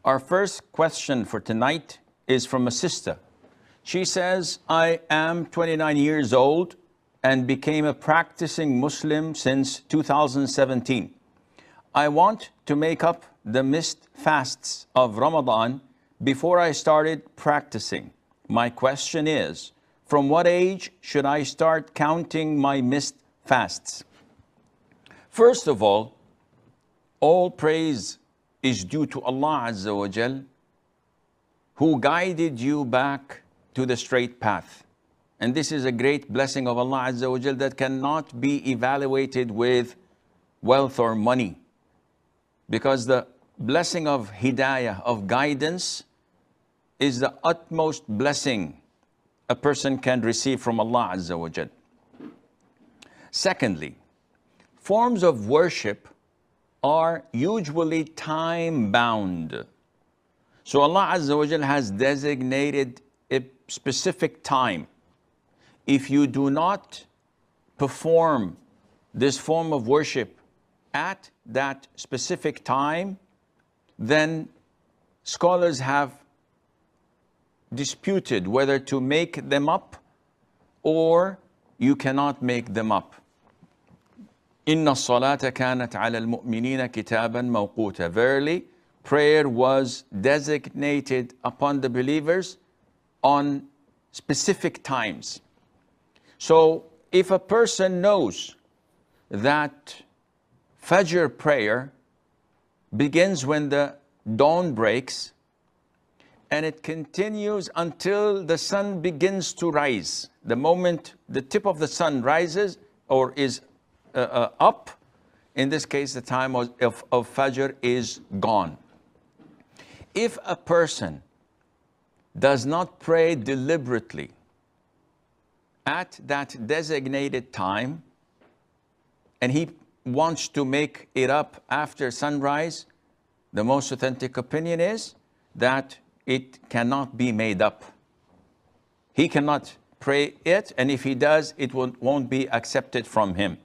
Our first question for tonight is from a sister. She says, I am 29 years old and became a practicing Muslim since 2017. I want to make up the missed fasts of Ramadan before I started practicing. My question is, from what age should I start counting my missed fasts? First of all praise is due to Allah Azza wa Jal, who guided you back to the straight path. And this is a great blessing of Allah Azza wa Jal that cannot be evaluated with wealth or money. Because the blessing of hidayah, of guidance, is the utmost blessing a person can receive from Allah Azza wa Jal. Secondly, forms of worship are usually time-bound. So Allah Azza wa Jal has designated a specific time. If you do not perform this form of worship at that specific time, then scholars have disputed whether to make them up or you cannot make them up. Inna salata kanat ala al-mu'minina kitaban mawquta. Verily, prayer was designated upon the believers on specific times. So if a person knows that Fajr prayer begins when the dawn breaks and it continues until the sun begins to rise, the moment the tip of the sun rises or is up, in this case the time of Fajr is gone. If a person does not pray deliberately at that designated time and he wants to make it up after sunrise, the most authentic opinion is that it cannot be made up. He cannot pray it, and if he does, it won't be accepted from him.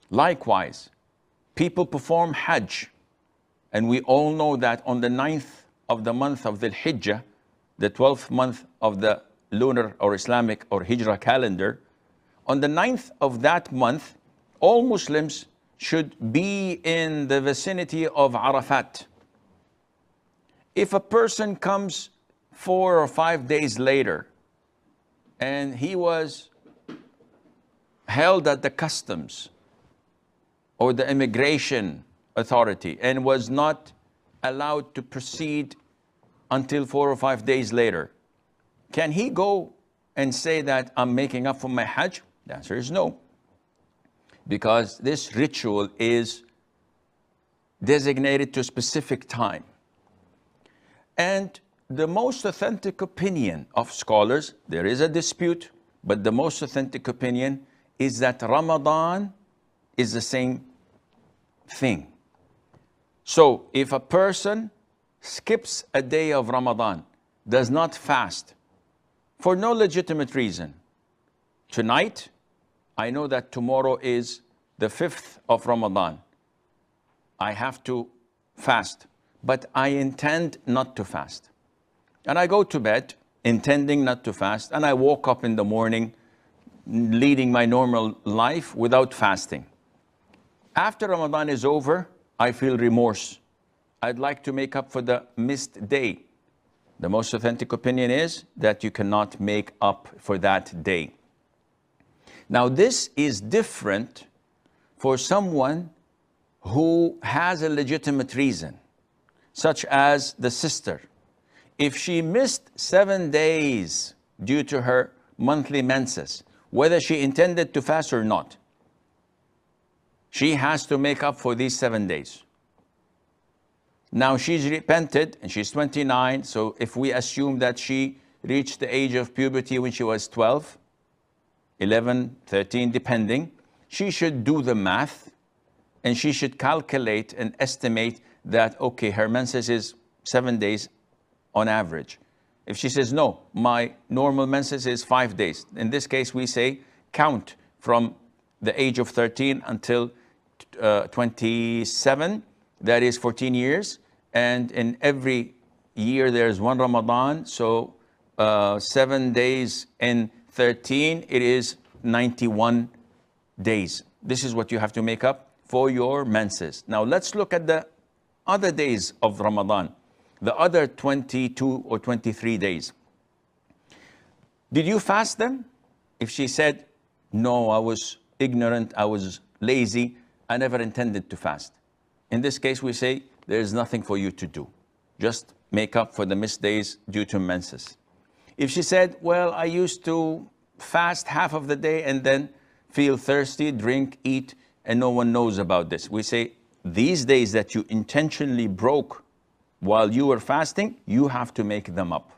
Likewise, people perform Hajj, and we all know that on the 9th of the month of the Hijjah, the 12th month of the lunar or Islamic or Hijrah calendar, on the 9th of that month, all Muslims should be in the vicinity of Arafat. If a person comes 4 or 5 days later and he was held at the customs or the immigration authority and was not allowed to proceed until 4 or 5 days later, can he go and say that I'm making up for my Hajj? The answer is no. Because this ritual is designated to a specific time. And the most authentic opinion of scholars, there is a dispute, but the most authentic opinion is that Ramadan is the same thing. So if a person skips a day of Ramadan, does not fast, for no legitimate reason, tonight, I know that tomorrow is the 5th of Ramadan. I have to fast, but I intend not to fast. And I go to bed intending not to fast, and I woke up in the morning leading my normal life without fasting. After Ramadan is over, I feel remorse. I'd like to make up for the missed day. The most authentic opinion is that you cannot make up for that day. Now, this is different for someone who has a legitimate reason, such as the sister. If she missed 7 days due to her monthly menses, whether she intended to fast or not, she has to make up for these 7 days. Now, she's repented and she's 29, so if we assume that she reached the age of puberty when she was 12, 11, 13, depending, she should do the math and she should calculate and estimate that, okay, her menses is 7 days on average. If she says, no, my normal menses is 5 days, in this case, we say count from the age of 13 until 27, that is 14 years, and in every year there's one Ramadan, so 7 days in 13, it is 91 days. This is what you have to make up for your menses. Now let's look at the other days of Ramadan, the other 22 or 23 days. Did you fast them? If she said, no, I was ignorant, I was lazy, I never intended to fast. In this case, we say, there is nothing for you to do. Just make up for the missed days due to menses. If she said, well, I used to fast half of the day and then feel thirsty, drink, eat, and no one knows about this. We say, these days that you intentionally broke while you were fasting, you have to make them up.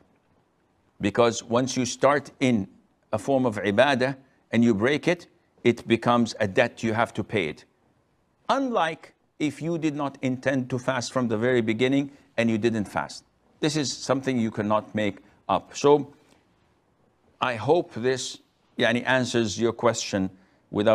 Because once you start in a form of ibadah and you break it, it becomes a debt, you have to pay it. Unlike if you did not intend to fast from the very beginning and you didn't fast. This is something you cannot make up. So I hope this answers your question without